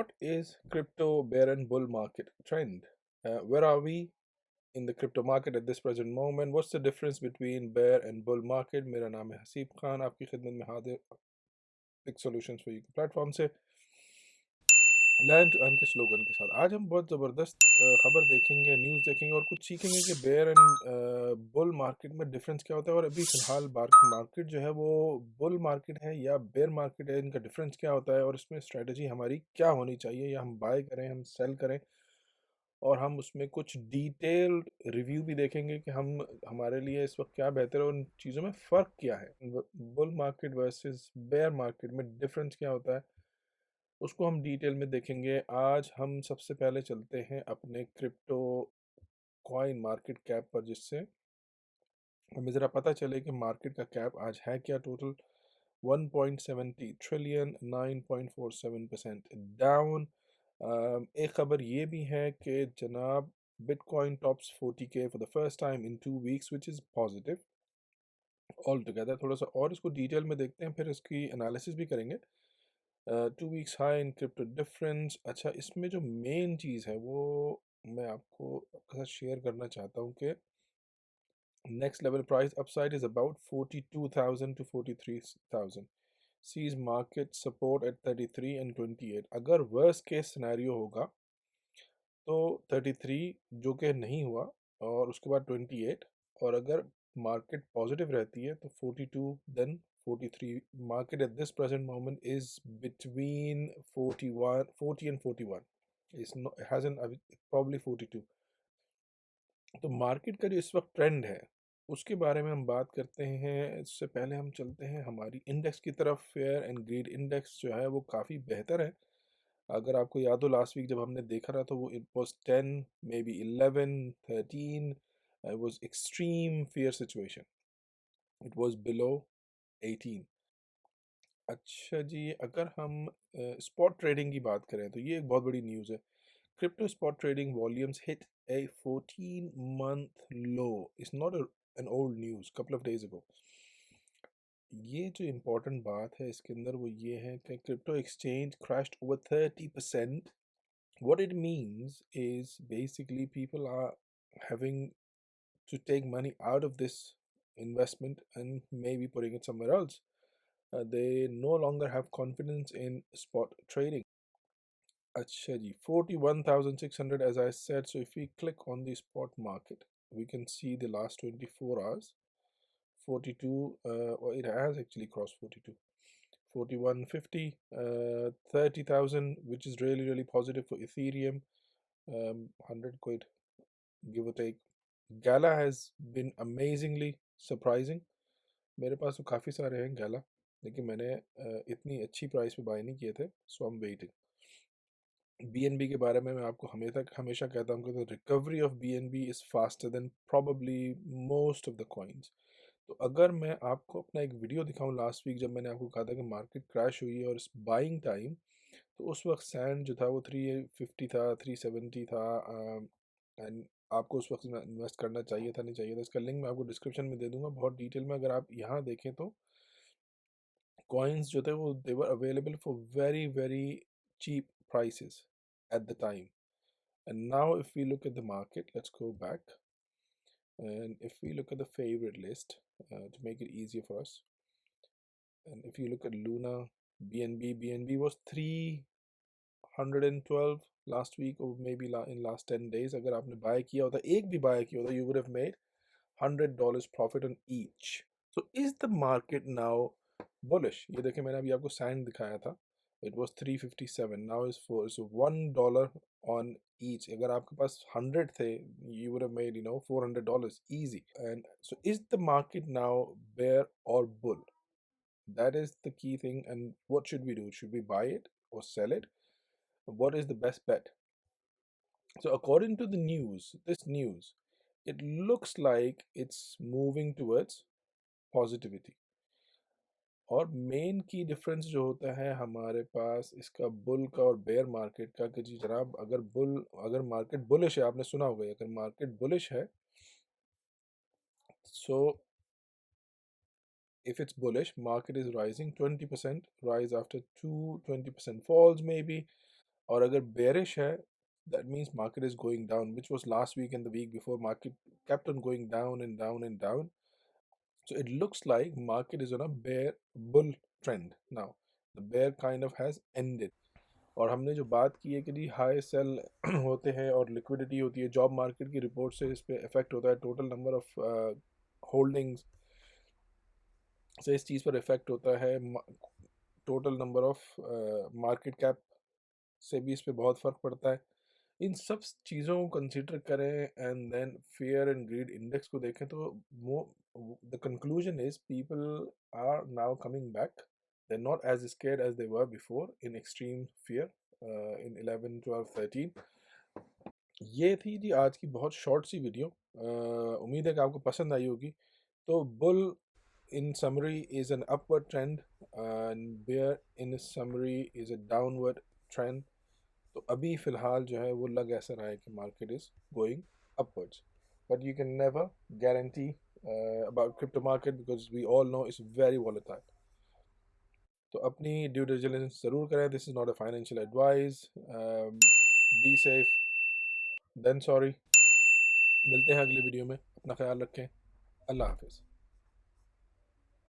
What is crypto bear and bull market trend? Where are we in the crypto market at this present moment? What's the difference between bear and bull market? मेरा नाम है हसीब खान, आपकी खिदमत में हाजिर big solutions for you platform से learn to earn के slogan के साथ। आज हम बहुत ज़बरदस्त खबर देखेंगे, न्यूज़ देखेंगे और कुछ सीखेंगे कि बेयर एंड बुल मार्केट में डिफरेंस क्या होता है। और अभी फ़िलहाल मार्केट जो है वो बुल मार्केट है या बेयर मार्केट है, इनका डिफरेंस क्या होता है और इसमें स्ट्रेटजी हमारी क्या होनी चाहिए, या हम बाय करें, हम सेल करें। और हम उसमें कुछ डिटेल्ड रिव्यू भी देखेंगे कि हम हमारे लिए इस वक्त क्या बेहतर है और उन चीज़ों में फ़र्क क्या है। Bull market versus bear market में डिफरेंस क्या होता है, उसको हम डिटेल में देखेंगे। आज हम सबसे पहले चलते हैं अपने क्रिप्टो कॉइन मार्केट कैप पर, जिससे हमें ज़रा पता चले कि मार्केट का कैप आज है क्या। Total 1.70 trillion, 9.47% down. एक ख़बर ये भी है कि जनाब bitcoin tops 40K for the first time in 2 weeks, which is positive all together. थोड़ा सा और इसको डिटेल में देखते हैं, फिर इसकी एनालिसिस भी करेंगे। 2 weeks high in crypto difference. अच्छा, इसमें जो मेन चीज़ है वो मैं आपके साथ शेयर करना चाहता हूँ कि next level price upside is about 42,000 to 43,000. Sees market support at 33 and 28. अगर worst case scenario होगा तो 33, जो कि नहीं हुआ, और उसके बाद 28, और अगर मार्केट पॉजिटिव रहती है तो 42, then 43. Market at this present moment is between 40 and 41. It hasn't probably 42. तो मार्केट का जो इस वक्त ट्रेंड है उसके बारे में हम बात करते हैं। इससे पहले हम चलते हैं हमारी इंडेक्स की तरफ। फेयर एंड ग्रीड इंडेक्स जो है वो काफ़ी बेहतर है। अगर आपको याद हो, लास्ट वीक जब हमने देखा रहा तो वो it was 10, may be 11, 13। It was extreme fair situation, it was below 18। अच्छा जी, अगर हम स्पॉट ट्रेडिंग की बात करें तो ये एक बहुत बड़ी न्यूज़ है। Crypto spot trading volumes hit a 14-month low. It's not an old news, couple of days ago. ये जो इम्पोर्टेंट बात है इसके अंदर वो ये है कि crypto exchange crashed over 30%. What it means is basically people are having to take money out of this investment and maybe putting it somewhere else. They no longer have confidence in spot trading. अच्छा जी, 41,600 as I said. So if we click on the spot market, we can see the last 24 hours. 42, or it has actually crossed 42. 4150, 30,000, which is really really positive for Ethereum. 100 quid, give or take. Gala has been amazingly surprising. मेरे पास तो काफ़ी सारे हैं गैला, लेकिन मैंने इतनी अच्छी प्राइस पे बाय नहीं किए थे, सो आई एम वेटिंग। बीएनबी के बारे में मैं आपको हमेशा कहता हूँ कि the recovery of BNB is faster than probably most of the coins. तो अगर मैं आपको अपना एक वीडियो दिखाऊं लास्ट वीक, जब मैंने आपको कहा था कि मार्केट क्रैश हुई है और इस बाइंग टाइम, तो उस वक्त सैंड जो था वो 350 था, 370 था। एंड आपको उस वक्त इन्वेस्ट करना चाहिए था, नहीं चाहिए था, इसका लिंक मैं आपको डिस्क्रिप्शन में दे दूंगा बहुत डिटेल में। अगर आप यहाँ देखें तो कॉइन्स जो थे वो they were available for very very cheap prices at the time. And now if we look at the market, let's go back, and if we look at the favorite list to make it easier for us, and if you look at Luna, BNB was 312 last week, or maybe in last 10 days. अगर आपने buy किया होता, एक भी buy किया होता, you would have made $100 profit on each. So is the market now bullish? ये देखें, मैंने अभी आपको साइन दिखाया था, it was 357, now is 4, so $1 on each. अगर आपके पास 100 थे, you would have made $400 easy. And so is the market now bear or bull? That is the key thing. And what should we do? Should we buy it or sell it? What is the best bet? So according to the news, it looks like it's moving towards positivity. और main की difference जो होता है हमारे पास इसका bull का और bear market का, कि जी जनाब, अगर मार्केट बुलिश है, आपने सुना होगा, अगर मार्केट बुलिश है, सो if it's bullish, market is rising 20% rise after 20% falls maybe. और अगर bearish है, that means market is going down, which was last week and the week before. Market kept on going down and down and down. So it looks like market is on a bear bull trend now. The bear kind of has ended. और हमने जो बात की है कि जी high cell होते हैं और लिक्विडिटी होती है, जॉब मार्केट की रिपोर्ट से इस पे इफेक्ट होता है, टोटल नंबर ऑफ होल्डिंग्स से इस चीज़ पर इफेक्ट होता है, total number of market cap से भी इस पे बहुत फ़र्क पड़ता है। इन सब चीज़ों को कंसिडर करें and then fear and greed index को देखें तो the conclusion is people are now coming back, they are not as scared as they were before in extreme fear in 11 12 13। ये थी जी आज की बहुत शॉर्ट सी वीडियो, उम्मीद है कि आपको पसंद आई होगी। तो bull in summary is an upward trend and bear in summary is a downward trend। तो अभी फ़िलहाल जो है वो लग ऐसा रहा है कि market is going upwards, but you can never guarantee about crypto market because we all know it's very volatile. तो अपनी ड्यू डिलिजेंस ज़रूर करें। This is not a financial advice. Be safe then sorry. मिलते हैं अगली video में, अपना ख्याल रखें। अल्लाह हाफिज़।